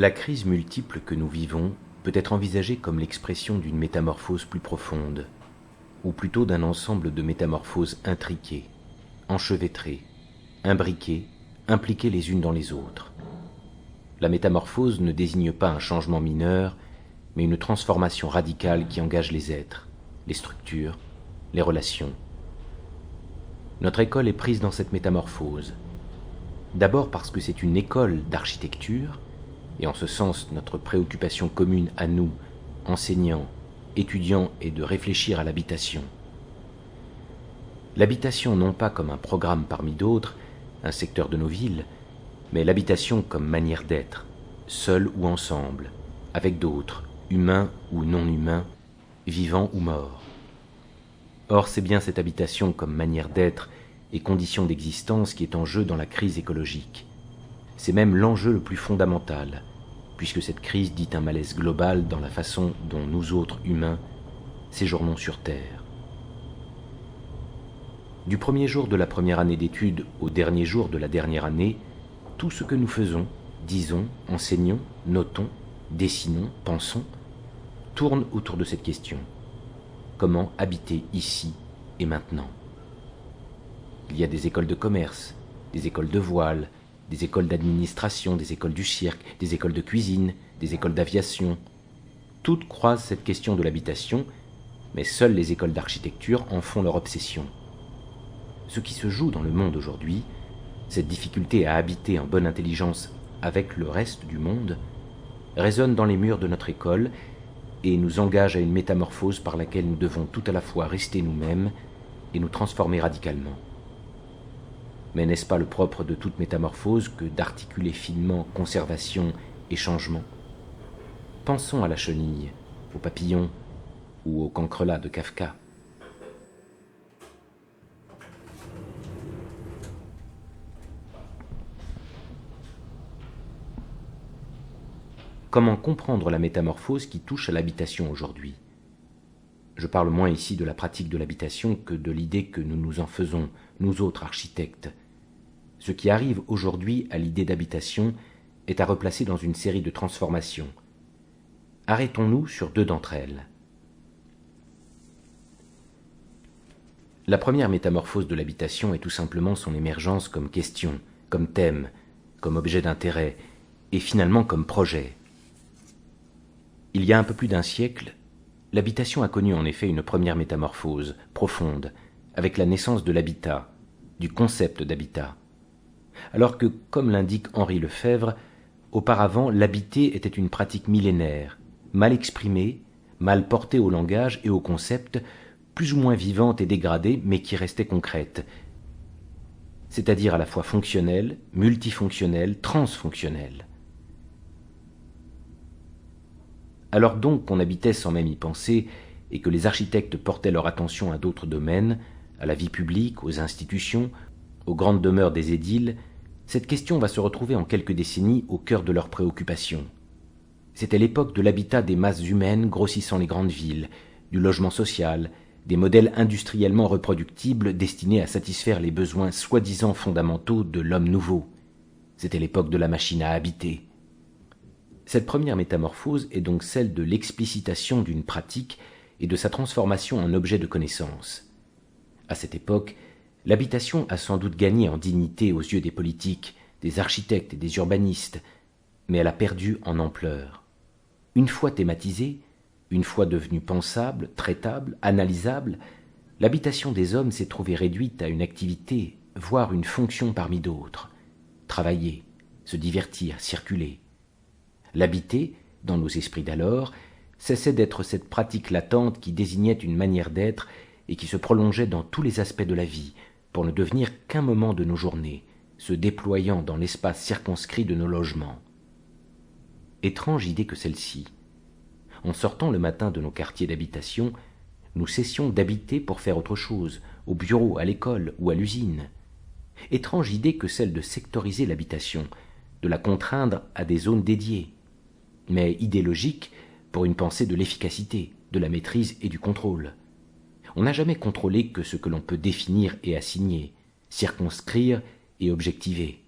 La crise multiple que nous vivons peut être envisagée comme l'expression d'une métamorphose plus profonde, ou plutôt d'un ensemble de métamorphoses intriquées, enchevêtrées, imbriquées, impliquées les unes dans les autres. La métamorphose ne désigne pas un changement mineur, mais une transformation radicale qui engage les êtres, les structures, les relations. Notre école est prise dans cette métamorphose. D'abord parce que c'est une école d'architecture, et en ce sens notre préoccupation commune à nous, enseignants, étudiants, est de réfléchir à l'habitation. L'habitation non pas comme un programme parmi d'autres, un secteur de nos villes, mais l'habitation comme manière d'être, seul ou ensemble, avec d'autres, humains ou non humains, vivants ou morts. Or, c'est bien cette habitation comme manière d'être et condition d'existence qui est en jeu dans la crise écologique. C'est même l'enjeu le plus fondamental, puisque cette crise dit un malaise global dans la façon dont nous autres humains séjournons sur Terre. Du premier jour de la première année d'études au dernier jour de la dernière année, tout ce que nous faisons, disons, enseignons, notons, dessinons, pensons, tourne autour de cette question. Comment habiter ici et maintenant? Il y a des écoles de commerce, des écoles de voile, des écoles d'administration, des écoles du cirque, des écoles de cuisine, des écoles d'aviation. Toutes croisent cette question de l'habitation, mais seules les écoles d'architecture en font leur obsession. Ce qui se joue dans le monde aujourd'hui, cette difficulté à habiter en bonne intelligence avec le reste du monde, résonne dans les murs de notre école et nous engage à une métamorphose par laquelle nous devons tout à la fois rester nous-mêmes et nous transformer radicalement. Mais n'est-ce pas le propre de toute métamorphose que d'articuler finement conservation et changement? Pensons à la chenille, au papillon ou au cancrelat de Kafka. Comment comprendre la métamorphose qui touche à l'habitation aujourd'hui? Je parle moins ici de la pratique de l'habitation que de l'idée que nous nous en faisons, nous autres architectes. Ce qui arrive aujourd'hui à l'idée d'habitation est à replacer dans une série de transformations. Arrêtons-nous sur deux d'entre elles. La première métamorphose de l'habitation est tout simplement son émergence comme question, comme thème, comme objet d'intérêt, et finalement comme projet. Il y a un peu plus d'un siècle, l'habitation a connu en effet une première métamorphose profonde, avec la naissance de l'habitat, du concept d'habitat. Alors que, comme l'indique Henri Lefebvre, auparavant l'habiter était une pratique millénaire, mal exprimée, mal portée au langage et au concept, plus ou moins vivante et dégradée, mais qui restait concrète, c'est-à-dire à la fois fonctionnelle, multifonctionnelle, transfonctionnelle. Alors donc qu'on habitait sans même y penser, et que les architectes portaient leur attention à d'autres domaines, à la vie publique, aux institutions, aux grandes demeures des édiles, cette question va se retrouver en quelques décennies au cœur de leurs préoccupations. C'était l'époque de l'habitat des masses humaines grossissant les grandes villes, du logement social, des modèles industriellement reproductibles destinés à satisfaire les besoins soi-disant fondamentaux de l'homme nouveau. C'était l'époque de la machine à habiter. Cette première métamorphose est donc celle de l'explicitation d'une pratique et de sa transformation en objet de connaissance. À cette époque, l'habitation a sans doute gagné en dignité aux yeux des politiques, des architectes et des urbanistes, mais elle a perdu en ampleur. Une fois thématisée, une fois devenue pensable, traitable, analysable, l'habitation des hommes s'est trouvée réduite à une activité, voire une fonction parmi d'autres. Travailler, se divertir, circuler. L'habiter, dans nos esprits d'alors, cessait d'être cette pratique latente qui désignait une manière d'être et qui se prolongeait dans tous les aspects de la vie, pour ne devenir qu'un moment de nos journées, se déployant dans l'espace circonscrit de nos logements. Étrange idée que celle-ci. En sortant le matin de nos quartiers d'habitation, nous cessions d'habiter pour faire autre chose, au bureau, à l'école ou à l'usine. Étrange idée que celle de sectoriser l'habitation, de la contraindre à des zones dédiées, mais idée logique pour une pensée de l'efficacité, de la maîtrise et du contrôle. On n'a jamais contrôlé que ce que l'on peut définir et assigner, circonscrire et objectiver.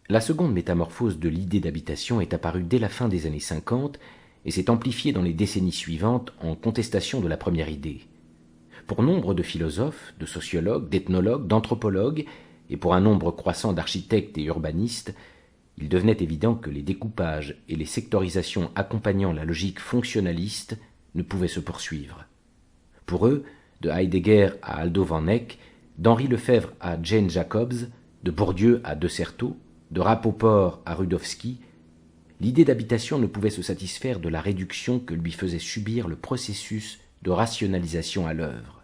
La seconde métamorphose de l'idée d'habitation est apparue dès la fin des années 50 et s'est amplifiée dans les décennies suivantes en contestation de la première idée. Pour nombre de philosophes, de sociologues, d'ethnologues, d'anthropologues, et pour un nombre croissant d'architectes et urbanistes, il devenait évident que les découpages et les sectorisations accompagnant la logique fonctionnaliste ne pouvaient se poursuivre. Pour eux, de Heidegger à Aldo van Eyck, d'Henri Lefebvre à Jane Jacobs, de Bourdieu à De Certeau, de Rapoport à Rudowski, l'idée d'habitation ne pouvait se satisfaire de la réduction que lui faisait subir le processus de rationalisation à l'œuvre.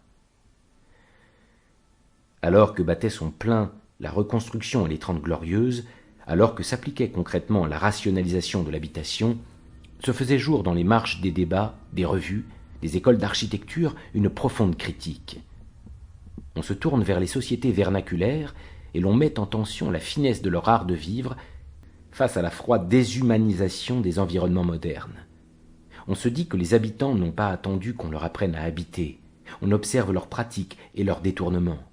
Alors que battait son plein la reconstruction et les Trente Glorieuses, alors que s'appliquait concrètement la rationalisation de l'habitation, se faisait jour dans les marches des débats, des revues, des écoles d'architecture une profonde critique. On se tourne vers les sociétés vernaculaires et l'on met en tension la finesse de leur art de vivre face à la froide déshumanisation des environnements modernes. On se dit que les habitants n'ont pas attendu qu'on leur apprenne à habiter. On observe leurs pratiques et leurs détournements.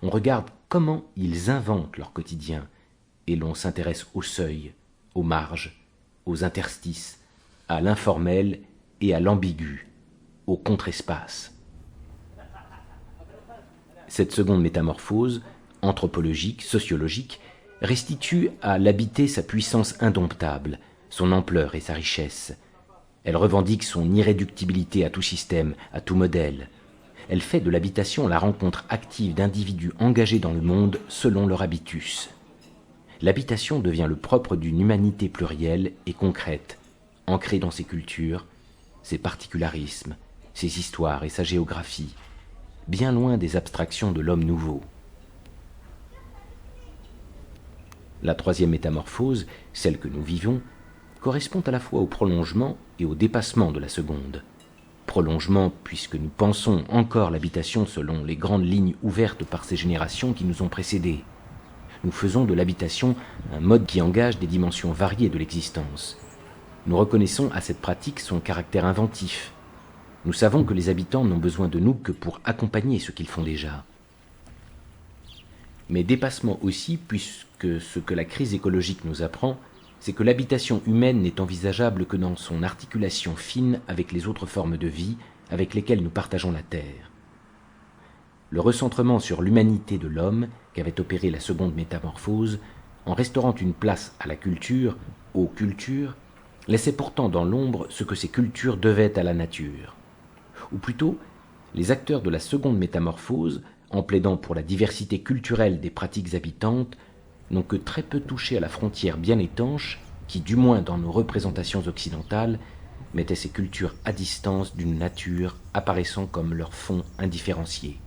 On regarde comment ils inventent leur quotidien et l'on s'intéresse aux seuils, aux marges, aux interstices, à l'informel et à l'ambigu, au contre-espace. Cette seconde métamorphose, anthropologique, sociologique, restitue à l'habité sa puissance indomptable, son ampleur et sa richesse. Elle revendique son irréductibilité à tout système, à tout modèle. Elle fait de l'habitation la rencontre active d'individus engagés dans le monde selon leur habitus. L'habitation devient le propre d'une humanité plurielle et concrète, ancrée dans ses cultures, ses particularismes, ses histoires et sa géographie, bien loin des abstractions de l'homme nouveau. La troisième métamorphose, celle que nous vivons, correspond à la fois au prolongement et au dépassement de la seconde. Prolongement puisque nous pensons encore l'habitation selon les grandes lignes ouvertes par ces générations qui nous ont précédés. Nous faisons de l'habitation un mode qui engage des dimensions variées de l'existence. Nous reconnaissons à cette pratique son caractère inventif. Nous savons que les habitants n'ont besoin de nous que pour accompagner ce qu'ils font déjà. Mais dépassement aussi, puisque ce que la crise écologique nous apprend, c'est que l'habitation humaine n'est envisageable que dans son articulation fine avec les autres formes de vie avec lesquelles nous partageons la Terre. Le recentrement sur l'humanité de l'homme qu'avait opéré la seconde métamorphose, en restaurant une place à la culture, aux cultures, laissait pourtant dans l'ombre ce que ces cultures devaient à la nature. Ou plutôt, les acteurs de la seconde métamorphose, en plaidant pour la diversité culturelle des pratiques habitantes, n'ont que très peu touché à la frontière bien étanche qui, du moins dans nos représentations occidentales, mettait ces cultures à distance d'une nature apparaissant comme leur fond indifférencié.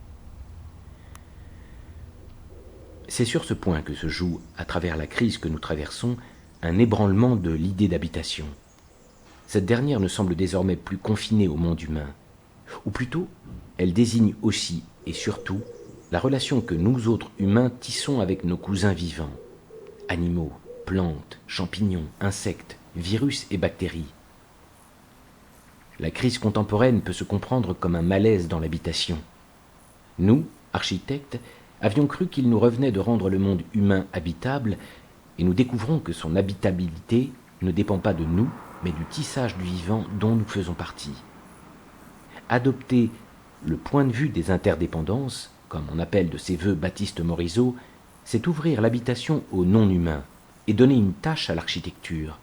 C'est sur ce point que se joue, à travers la crise que nous traversons, un ébranlement de l'idée d'habitation. Cette dernière ne semble désormais plus confinée au monde humain, ou plutôt, elle désigne aussi et surtout la relation que nous autres humains tissons avec nos cousins vivants, animaux, plantes, champignons, insectes, virus et bactéries. La crise contemporaine peut se comprendre comme un malaise dans l'habitation. Nous, architectes, avions cru qu'il nous revenait de rendre le monde humain habitable, et nous découvrons que son habitabilité ne dépend pas de nous, mais du tissage du vivant dont nous faisons partie. Adopter le point de vue des interdépendances, comme on appelle de ses voeux Baptiste Morisot, c'est ouvrir l'habitation au non-humain et donner une tâche à l'architecture,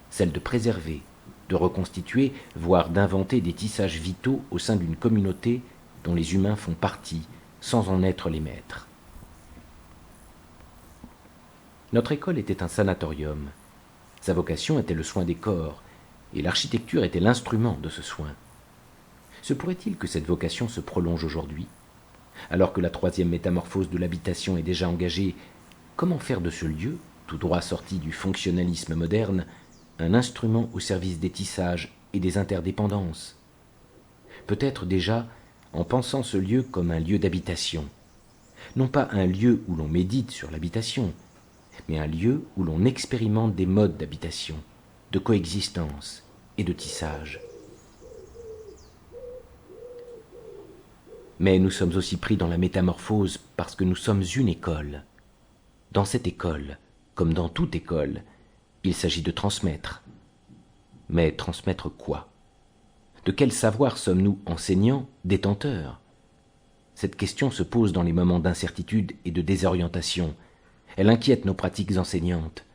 celle de préserver, de reconstituer, voire d'inventer des tissages vitaux au sein d'une communauté dont les humains font partie, sans en être les maîtres. Notre école était un sanatorium. Sa vocation était le soin des corps, et l'architecture était l'instrument de ce soin. Se pourrait-il que cette vocation se prolonge aujourd'hui ? Alors que la troisième métamorphose de l'habitation est déjà engagée, comment faire de ce lieu, tout droit sorti du fonctionnalisme moderne, un instrument au service des tissages et des interdépendances ? Peut-être déjà en pensant ce lieu comme un lieu d'habitation, non pas un lieu où l'on médite sur l'habitation, mais un lieu où l'on expérimente des modes d'habitation, de coexistence et de tissage. Mais nous sommes aussi pris dans la métamorphose parce que nous sommes une école. Dans cette école, comme dans toute école, il s'agit de transmettre. Mais transmettre quoi? De quel savoir sommes-nous enseignants, détenteurs? Cette question se pose dans les moments d'incertitude et de désorientation. Elle inquiète nos pratiques enseignantes.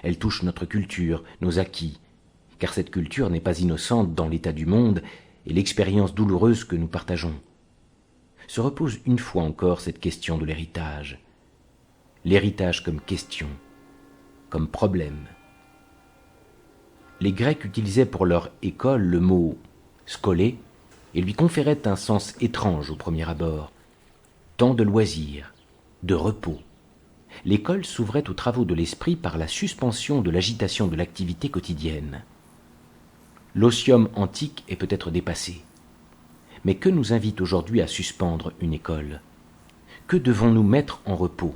Elle touche notre culture, nos acquis, car cette culture n'est pas innocente dans l'état du monde et l'expérience douloureuse que nous partageons. Se repose une fois encore cette question de l'héritage. L'héritage comme question, comme problème. Les Grecs utilisaient pour leur école le mot « skolé » et lui conféraient un sens étrange au premier abord. Temps de loisirs, de repos. L'école s'ouvrait aux travaux de l'esprit par la suspension de l'agitation de l'activité quotidienne. L'osium antique est peut-être dépassé. Mais que nous invite aujourd'hui à suspendre une école? Que devons-nous mettre en repos?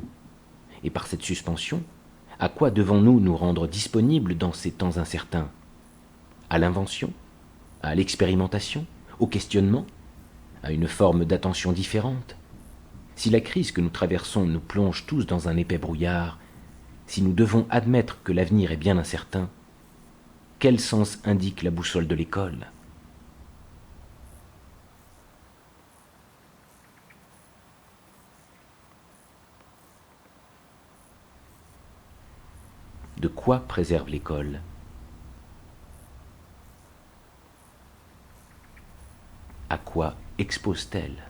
Et par cette suspension, à quoi devons-nous nous rendre disponibles dans ces temps incertains? À l'invention? À l'expérimentation? Au questionnement? À une forme d'attention différente? Si la crise que nous traversons nous plonge tous dans un épais brouillard, si nous devons admettre que l'avenir est bien incertain, quel sens indique la boussole de l'école? De quoi préserve l'école? À quoi expose-t-elle?